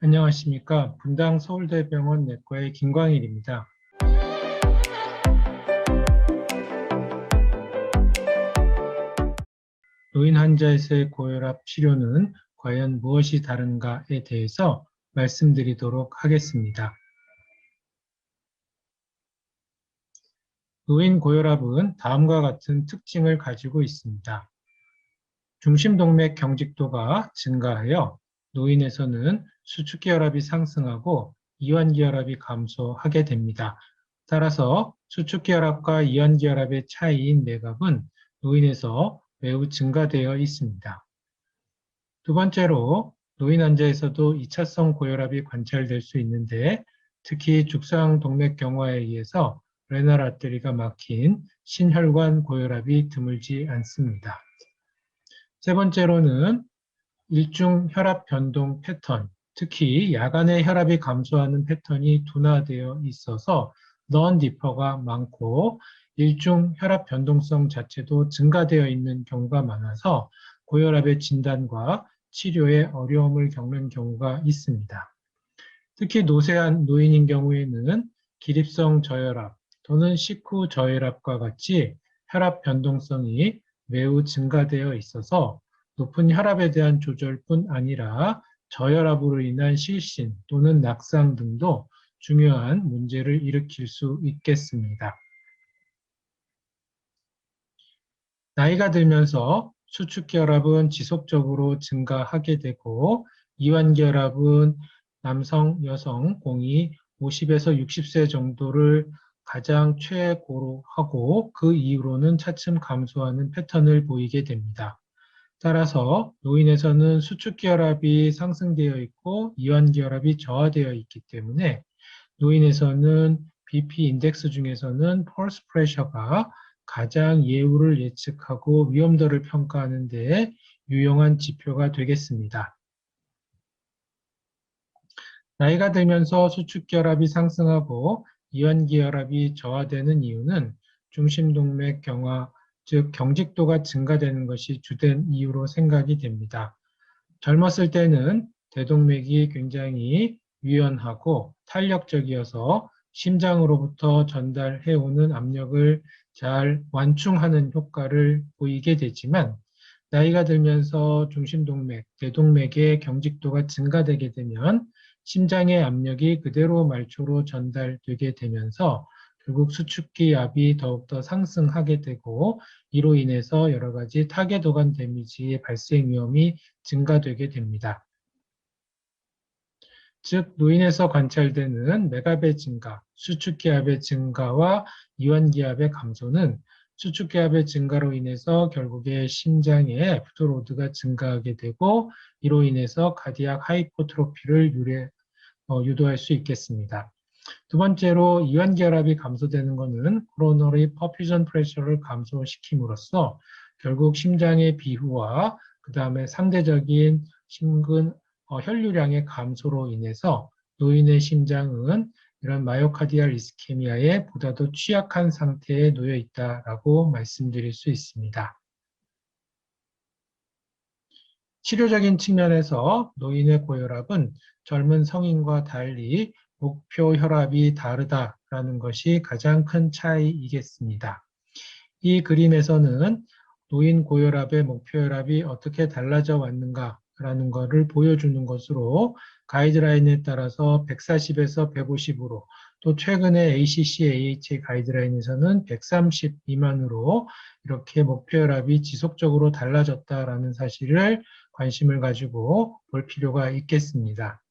안녕하십니까. 분당 서울대병원 내과의 김광일입니다. 노인 환자에서의 고혈압 치료는 과연 무엇이 다른가에 대해서 말씀드리도록 하겠습니다. 노인 고혈압은 다음과 같은 특징을 가지고 있습니다. 중심동맥 경직도가 증가하여 노인에서는 수축기혈압이 상승하고 이완기혈압이 감소하게 됩니다. 따라서 수축기혈압과 이완기혈압의 차이인 맥압은 노인에서 매우 증가되어 있습니다. 두 번째로 노인 환자에서도 2차성 고혈압이 관찰될 수 있는데 특히 죽상동맥경화에 의해서 레날 아테리가 막힌 신혈관 고혈압이 드물지 않습니다. 세 번째로는 일중 혈압 변동 패턴, 특히 야간에 혈압이 감소하는 패턴이 둔화되어 있어서 넌디퍼가 많고 일중 혈압 변동성 자체도 증가되어 있는 경우가 많아서 고혈압의 진단과 치료에 어려움을 겪는 경우가 있습니다. 특히 노쇠한 노인인 경우에는 기립성 저혈압 또는 식후 저혈압과 같이 혈압 변동성이 매우 증가되어 있어서 높은 혈압에 대한 조절뿐 아니라 저혈압으로 인한 실신 또는 낙상 등도 중요한 문제를 일으킬 수 있겠습니다. 나이가 들면서 수축기혈압은 지속적으로 증가하게 되고 이완기혈압은 남성, 여성 공이 50에서 60세 정도를 가장 최고로 하고 그 이후로는 차츰 감소하는 패턴을 보이게 됩니다. 따라서 노인에서는 수축기혈압이 상승되어 있고 이완기혈압이 저하되어 있기 때문에 노인에서는 BP 인덱스 중에서는 펄스 프레셔가 가장 예후를 예측하고 위험도를 평가하는 데 유용한 지표가 되겠습니다. 나이가 들면서 수축기혈압이 상승하고 이완기혈압이 저하되는 이유는 중심동맥 경화, 즉 경직도가 증가되는 것이 주된 이유로 생각이 됩니다. 젊었을 때는 대동맥이 굉장히 유연하고 탄력적이어서 심장으로부터 전달해오는 압력을 잘 완충하는 효과를 보이게 되지만 나이가 들면서 중심동맥, 대동맥의 경직도가 증가되게 되면 심장의 압력이 그대로 말초로 전달되게 되면서 결국 수축기압이 더욱더 상승하게 되고 이로 인해서 여러 가지 타겟오간 데미지의 발생 위험이 증가되게 됩니다. 즉 노인에서 관찰되는 맥압의 증가, 수축기압의 증가와 이완기압의 감소는 수축기압의 증가로 인해서 결국에 심장의 애프터로드가 증가하게 되고 이로 인해서 카디악 하이포트로피를 유도할 수 있겠습니다. 두 번째로 이완기혈압이 감소되는 것은 코로너리 퍼퓨전 프레셔를 감소시킴으로써 결국 심장의 비후와 그 다음에 상대적인 심근 혈류량의 감소로 인해서 노인의 심장은 이런 마이오카디알 이스케미아에 보다 더 취약한 상태에 놓여 있다라고 말씀드릴 수 있습니다. 치료적인 측면에서 노인의 고혈압은 젊은 성인과 달리 목표 혈압이 다르다라는 것이 가장 큰 차이이겠습니다. 이 그림에서는 노인 고혈압의 목표 혈압이 어떻게 달라져 왔는가라는 것을 보여주는 것으로 가이드라인에 따라서 140에서 150으로 또 최근에 ACC/AHA 가이드라인에서는 130 미만으로 이렇게 목표 혈압이 지속적으로 달라졌다라는 사실을 관심을 가지고 볼 필요가 있겠습니다.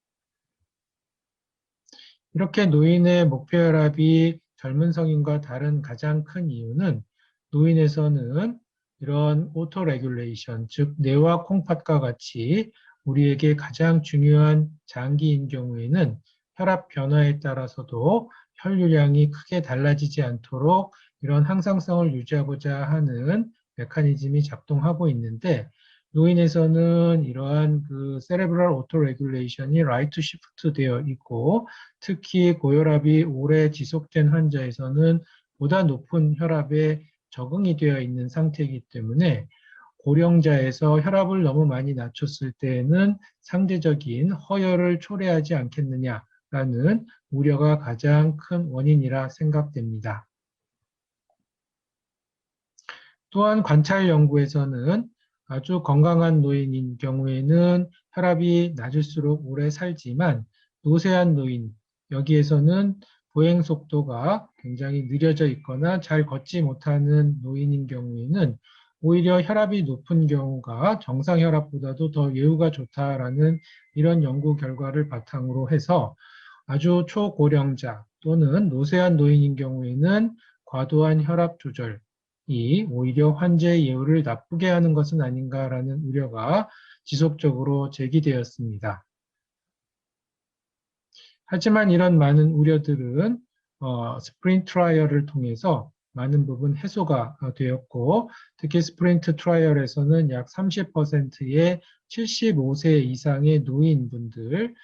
이렇게 노인의 목표 혈압이 젊은 성인과 다른 가장 큰 이유는 노인에서는 이런 오토 레귤레이션, 즉 뇌와 콩팥과 같이 우리에게 가장 중요한 장기인 경우에는 혈압 변화에 따라서도 혈류량이 크게 달라지지 않도록 이런 항상성을 유지하고자 하는 메커니즘이 작동하고 있는데 노인에서는 이러한 그 세레브럴 오토 레귤레이션이 라이트 시프트 되어 있고 특히 고혈압이 오래 지속된 환자에서는 보다 높은 혈압에 적응이 되어 있는 상태이기 때문에 고령자에서 혈압을 너무 많이 낮췄을 때에는 상대적인 허혈을 초래하지 않겠느냐라는 우려가 가장 큰 원인이라 생각됩니다. 또한 관찰 연구에서는 아주 건강한 노인인 경우에는 혈압이 낮을수록 오래 살지만 노쇠한 노인, 여기에서는 보행 속도가 굉장히 느려져 있거나 잘 걷지 못하는 노인인 경우에는 오히려 혈압이 높은 경우가 정상 혈압보다도 더 예후가 좋다라는 이런 연구 결과를 바탕으로 해서 아주 초고령자 또는 노쇠한 노인인 경우에는 과도한 혈압 조절이 오히려 환자의 예후를 나쁘게 하는 것은 아닌가라는 우려가 지속적으로 제기되었습니다. 하지만 이런 많은 우려들은 스프린트 트라이얼을 통해서 많은 부분 해소가 되었고, 특히 스프린트 트라이얼에서는 약 30%의 75세 이상의 노인분들,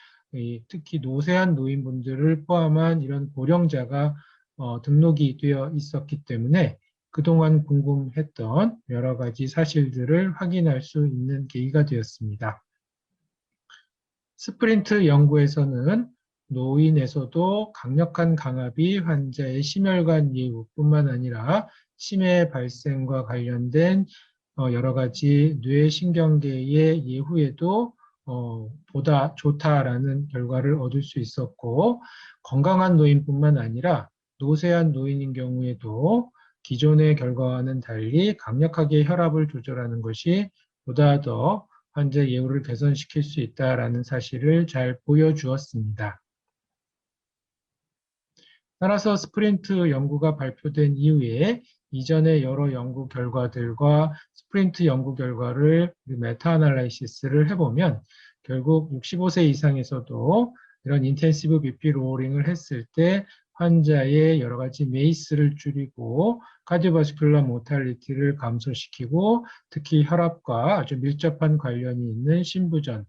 특히 노쇠한 노인분들을 포함한 이런 고령자가 등록이 되어 있었기 때문에 그동안 궁금했던 여러 가지 사실들을 확인할 수 있는 계기가 되었습니다. 스프린트 연구에서는 노인에서도 강력한 강압이 환자의 심혈관 예후뿐만 아니라 치매 발생과 관련된 여러 가지 뇌신경계의 예후에도 보다 좋다라는 결과를 얻을 수 있었고, 건강한 노인뿐만 아니라 노쇠한 노인인 경우에도 기존의 결과와는 달리 강력하게 혈압을 조절하는 것이 보다 더 환자 예후를 개선시킬 수 있다는 사실을 잘 보여주었습니다. 따라서 스프린트 연구가 발표된 이후에 이전의 여러 연구 결과들과 스프린트 연구 결과를 메타-아날라이시스를 해보면 결국 65세 이상에서도 이런 인텐시브 BP 로어링을 했을 때 환자의 여러 가지 메이스를 줄이고 카디오바스큘러 모탈리티를 감소시키고 특히 혈압과 아주 밀접한 관련이 있는 심부전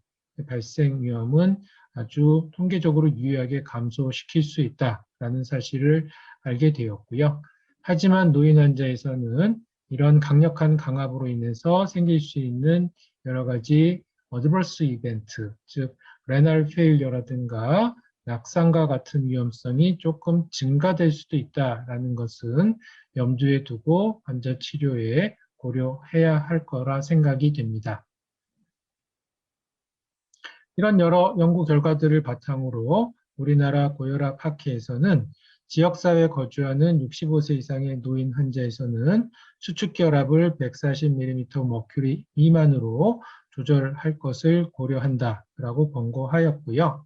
발생 위험은 아주 통계적으로 유의하게 감소시킬 수 있다라는 사실을 알게 되었고요. 하지만 노인 환자에서는 이런 강력한 강압으로 인해서 생길 수 있는 여러 가지 어드버스 이벤트, 즉 레날 페일러라든가 낙상과 같은 위험성이 조금 증가될 수도 있다라는 것은 염두에 두고 환자 치료에 고려해야 할 거라 생각이 됩니다. 이런 여러 연구 결과들을 바탕으로 우리나라 고혈압 학회에서는 지역사회에 거주하는 65세 이상의 노인 환자에서는 수축혈압을 140mm 머큐리 미만으로 조절할 것을 고려한다라고 권고하였고요.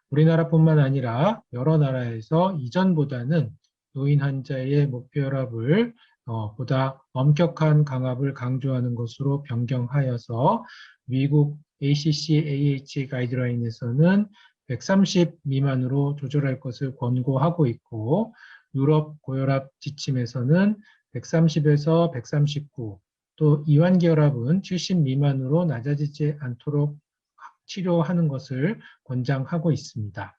우리나라뿐만 아니라 여러 나라에서 이전보다는 노인 환자의 목표 혈압을 보다 엄격한 강압을 강조하는 것으로 변경하여서 미국 ACC/AHA 가이드라인에서는 130 미만으로 조절할 것을 권고하고 있고, 유럽 고혈압 지침에서는 130에서 139, 또 이완기혈압은 70 미만으로 낮아지지 않도록 치료하는 것을 권장하고 있습니다.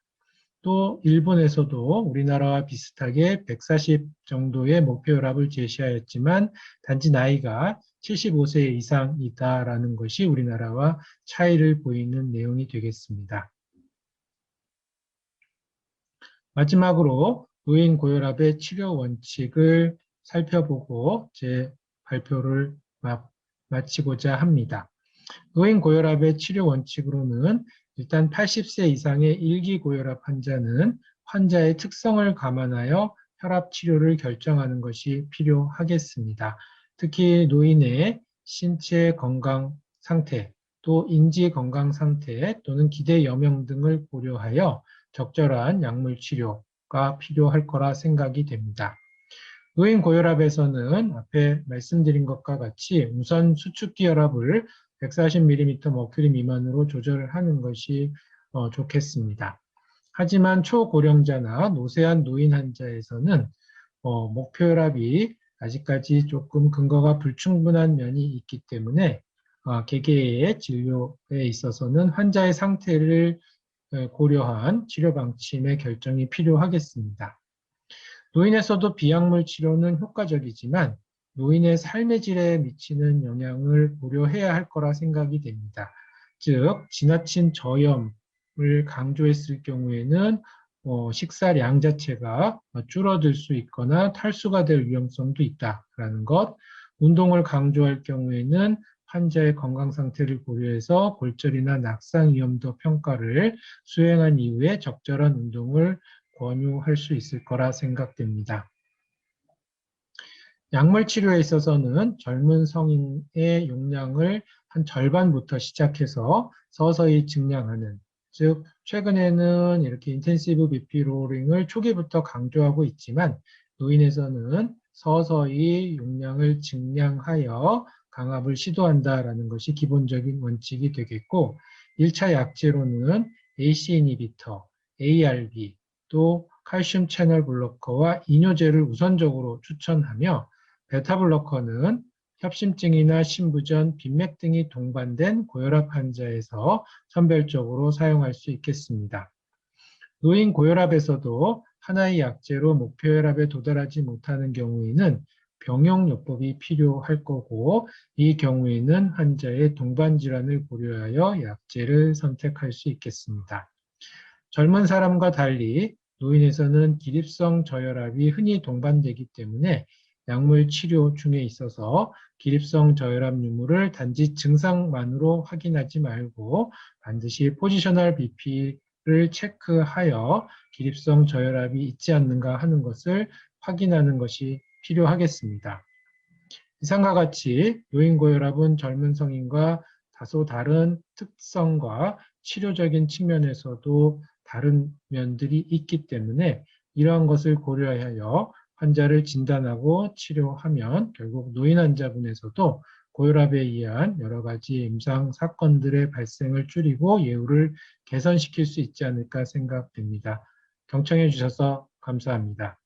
또 일본에서도 우리나라와 비슷하게 140 정도의 목표 혈압을 제시하였지만 단지 나이가 75세 이상이다라는 것이 우리나라와 차이를 보이는 내용이 되겠습니다. 마지막으로 노인 고혈압의 치료 원칙을 살펴보고 제 발표를 마치고자 합니다. 노인 고혈압의 치료 원칙으로는 일단 80세 이상의 일기 고혈압 환자는 환자의 특성을 감안하여 혈압 치료를 결정하는 것이 필요하겠습니다. 특히 노인의 신체 건강 상태, 또 인지 건강 상태 또는 기대 여명 등을 고려하여 적절한 약물 치료가 필요할 거라 생각이 됩니다. 노인 고혈압에서는 앞에 말씀드린 것과 같이 우선 수축기 혈압을 140mm 머큐리 미만으로 조절하는 것이 좋겠습니다. 하지만 초고령자나 노쇠한 노인 환자에서는 목표 혈압이 아직까지 조금 근거가 불충분한 면이 있기 때문에 개개의 진료에 있어서는 환자의 상태를 고려한 치료 방침의 결정이 필요하겠습니다. 노인에서도 비약물 치료는 효과적이지만 노인의 삶의 질에 미치는 영향을 고려해야 할 거라 생각이 됩니다. 즉, 지나친 저염을 강조했을 경우에는 식사량 자체가 줄어들 수 있거나 탈수가 될 위험성도 있다라는 것, 운동을 강조할 경우에는 환자의 건강 상태를 고려해서 골절이나 낙상 위험도 평가를 수행한 이후에 적절한 운동을 권유할 수 있을 거라 생각됩니다. 약물 치료에 있어서는 젊은 성인의 용량을 한 절반부터 시작해서 서서히 증량하는, 즉 최근에는 이렇게 인텐시브 BP 로링을 초기부터 강조하고 있지만 노인에서는 서서히 용량을 증량하여 강압을 시도한다라는 것이 기본적인 원칙이 되겠고, 1차 약제로는 AC 이니비터, ARB, 또 칼슘 채널 블로커와 이뇨제를 우선적으로 추천하며, 베타블로커는 협심증이나 심부전, 빈맥 등이 동반된 고혈압 환자에서 선별적으로 사용할 수 있겠습니다. 노인 고혈압에서도 하나의 약제로 목표혈압에 도달하지 못하는 경우에는 병용요법이 필요할 거고, 이 경우에는 환자의 동반 질환을 고려하여 약제를 선택할 수 있겠습니다. 젊은 사람과 달리 노인에서는 기립성 저혈압이 흔히 동반되기 때문에 약물 치료 중에 있어서 기립성 저혈압 유무를 단지 증상만으로 확인하지 말고 반드시 포지셔널 BP를 체크하여 기립성 저혈압이 있지 않는가 하는 것을 확인하는 것이 필요하겠습니다. 이상과 같이 노인 고혈압은 젊은 성인과 다소 다른 특성과 치료적인 측면에서도 다른 면들이 있기 때문에 이러한 것을 고려하여 환자를 진단하고 치료하면 결국 노인 환자분에서도 고혈압에 의한 여러 가지 임상 사건들의 발생을 줄이고 예후를 개선시킬 수 있지 않을까 생각됩니다. 경청해 주셔서 감사합니다.